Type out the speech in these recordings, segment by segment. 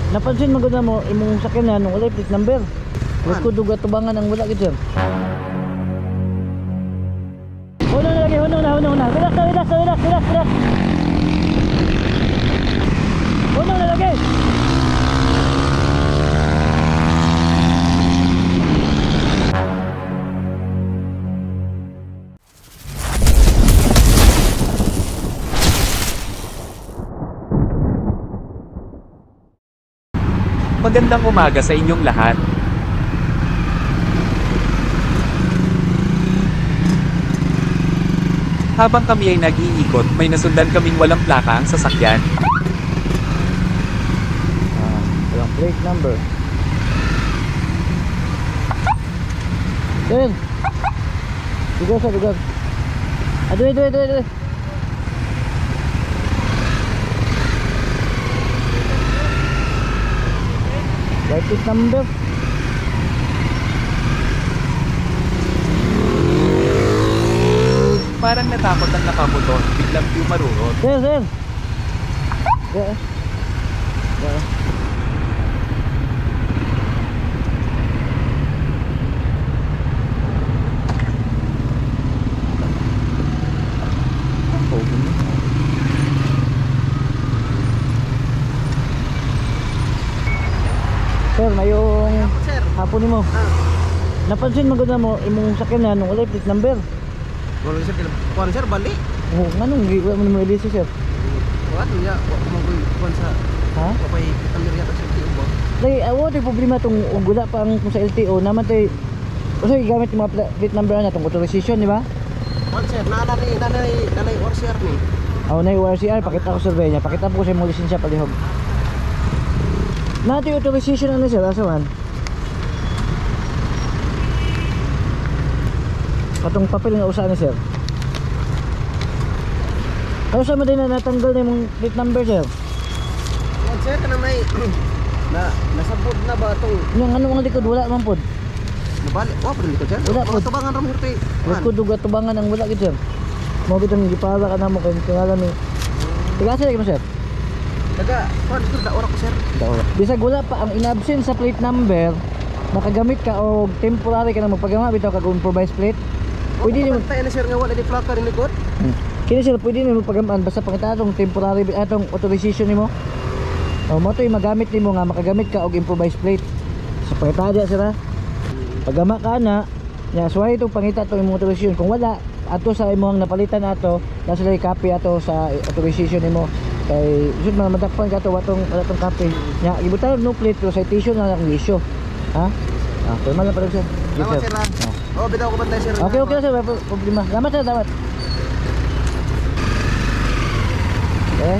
Napansin mo gud mo imong sakyanan nung wala plate number. Wala ko duga tubangan ang wala gid sir. Hunong na lagi, hunong na. Relax. Hunong na lagi. Magandang umaga sa inyong lahat. Habang kami ay nag-iikot, may nasundan kaming walang plaka ang sasakyan. Walang plate number. Sir. Dugar. Aduh. Plate number. Parang natakot ang nakamotor, biglang yumarurot. Sir. Sir, mayong hapon nimo. Napansin mo gud mo imong sakyanan nung wala plate number. Wala sir, kuan sir bali. Oh, nganong giwa mo LTO sir? Kuan ya, mo kuan sa Ha? papay kamera sa LTO ba? Dai awo tay problema tong wala pa ang kung sa LTO naman tay usa gamit yung mga plate number na tong authorization, di ba? Kuan sir, nanay or sir ni. Oh, na URCR, pakita ko survey niya. Pakita po sa imong lisensya palihog. Nato yung authorization na sir, asawan. Katong papel nga usa ni sir. Ano sa din na natanggal na yung plate number sir? Kuan sir kanang may nasabot na ba tong Yung ano mga likod wala man pod. nabali. Wa pa dito sir. Wala po. Tubangan ra mo hirte. Likod duga tubangan ang wala gid sir. Mo gid ang gipala ka na mo kay tingalan ni. Tiga sir mo sir. Daga, kuan dito da ora ko sir. Bisag wala pa ang inabsent sa plate number, makagamit ka o temporary ka na magpagama bitaw kag improvised plate. Pwede Pwede ni tayo na sir nga wala di plaka ni likod. kini sir pwede ni magpagamaan basta pakita atong temporary atong authorization nimo. O mo toy magamit nimo nga makagamit ka og improvised plate. Sa pakita dia sir ha. Pagama ka na, nya suway itong pangita itong imong authorization. Kung wala, ato sa imong napalitan ato, nasa lay copy ato sa authorization nimo. Kay sud man madakpan ka to watong wala tong copy. Nya gibutan no plate pero citation na ang issue. Ha? Formal na pala sir. Yes, Salamat sir. sir. Oh, bitaw ko bantay sir. Okay sir, wala problema. Salamat sir, dapat. Eh?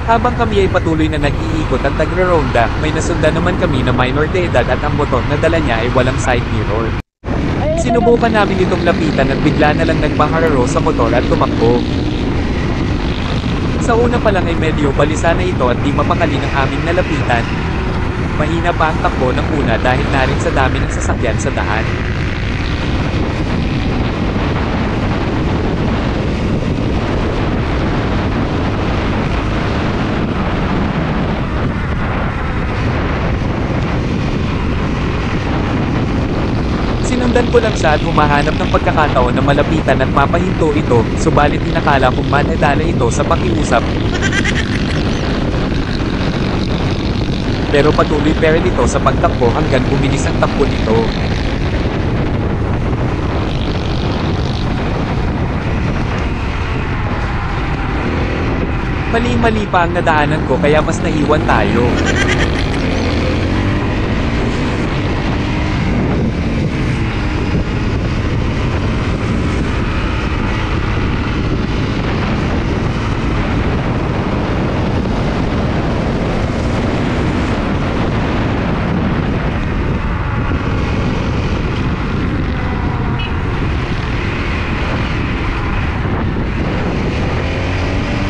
Habang kami ay patuloy na nag-iikot at nagre-ronda, may nasundan naman kami na minor de edad at ang motor na dala niya ay walang side mirror. Sinubukan namin itong lapitan at bigla na lang nagbahararo sa motor at tumakbo. Sa una pa lang ay medyo balisa na ito at di mapakali ng aming nalapitan. Mahina pa ang takbo ng una dahil na rin sa dami ng sasakyan sa daan. Sinundan ko lang siya at humahanap ng pagkakataon na malapitan at mapahinto ito, subalit inakala kong manadala ito sa pakiusap. Pero patuloy pa rin ito sa pagtakbo hanggang bumilis ang takbo nito. Mali-mali pa ang nadaanan ko kaya mas naiwan tayo.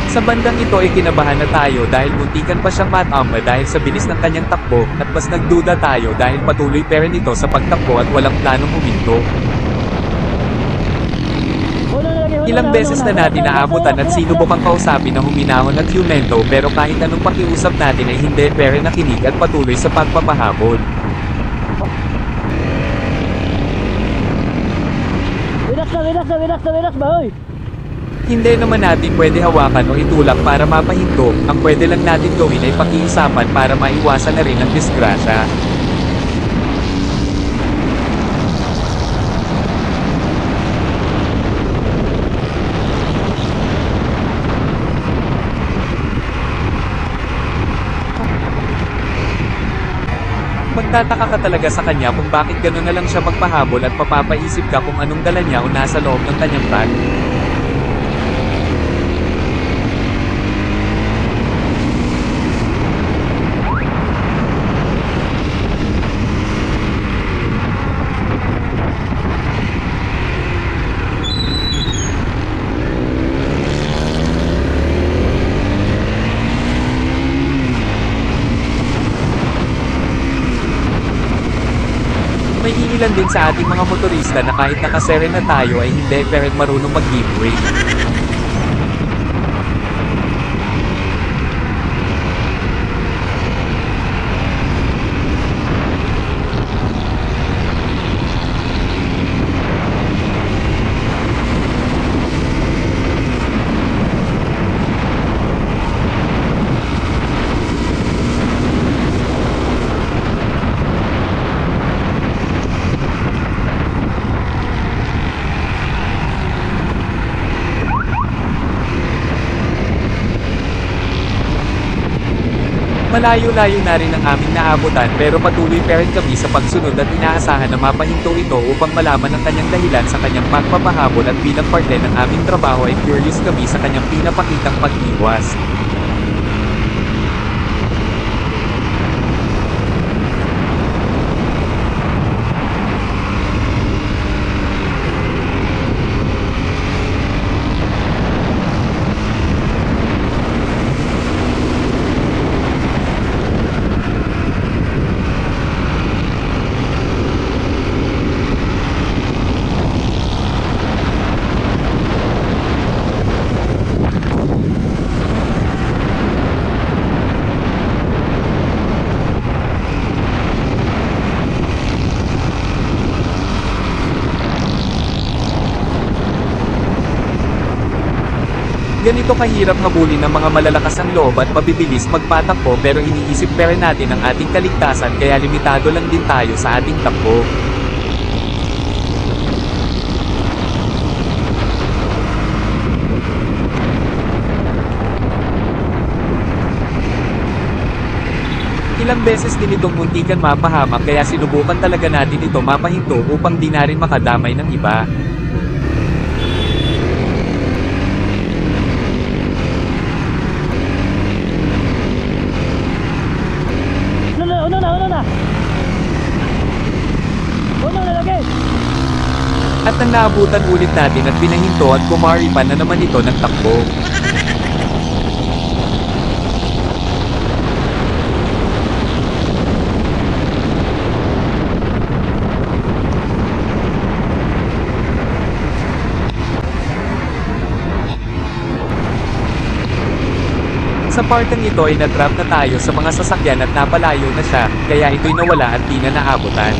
Sa Sa bandang ito ay kinabahan na tayo dahil muntikan pa siyang matamba dahil sa bilis ng kanyang takbo, at mas nagduda tayo dahil patuloy pa rin ito sa pagtakbo at walang planong huminto. Ilang beses na natin naabutan at sinubukang kausapin na huminahon at humento pero kahit anong pakiusap natin ay hindi pere nakinig at patuloy sa pagpapahabol. Relax ba, hoy? Hindi naman natin pwede hawakan o itulak para mapahinto, ang pwede lang natin gawin ay pakiusapan para maiwasan na rin ang disgrasya. Magtataka ka talaga sa kanya kung bakit gano'n na lang siya magpahabol at mapapaisip ka kung anong dala niya o nasa loob ng kanyang bag. May iilan din sa ating mga motorista na kahit nakasere na tayo ay hindi pero marunong mag-give way. Malayo-layo na rin ang aming naabutan pero patuloy pa rin kami sa pagsunod at inaasahan na mapahinto ito upang malaman ang kanyang dahilan sa kanyang pagpapahabol at bilang parte ng aming trabaho ay curious kami sa kanyang pinapakitang pag-iwas. Ganito kahirap habulin ng mga malalakas ang loob at mabibilis magpatakbo pero iniisip pa rin natin ang ating kaligtasan kaya limitado lang din tayo sa ating takbo. Ilang beses din itong muntikan mapahamak kaya sinubukan talaga natin ito mapahinto upang di na rin makadamay ng iba. At nang naabutan ulit natin at pinahinto at kumaripan na naman ito ng takbo. Sa parteng ito ay natrap na tayo sa mga sasakyan at napalayo na siya, kaya ito'y nawala at di na naabutan.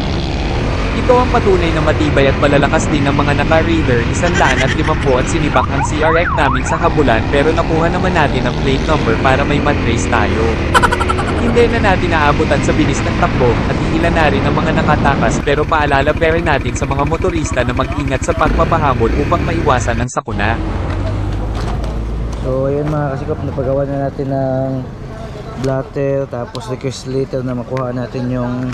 Ito ang patunay na matibay at malalakas din ng mga naka-raider 150 at sinibak ang CRF namin sa habulan pero nakuha naman natin ang plate number para may matrace tayo. Hindi na natin naabutan sa bilis ng takbo at iilan na rin ang mga nakatakas pero paalala pa rin natin sa mga motorista na mag-ingat sa pagpapahabol upang maiwasan ang sakuna. So ayun mga kasikop, napagawa na natin ng blatter tapos request later na makuha natin yung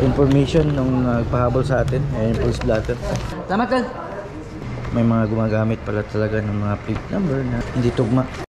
information nung nagpahabol sa atin. Ayan yung police blatter. Salamat, Tol! May mga gumagamit pala talaga ng mga plate number na hindi tugma.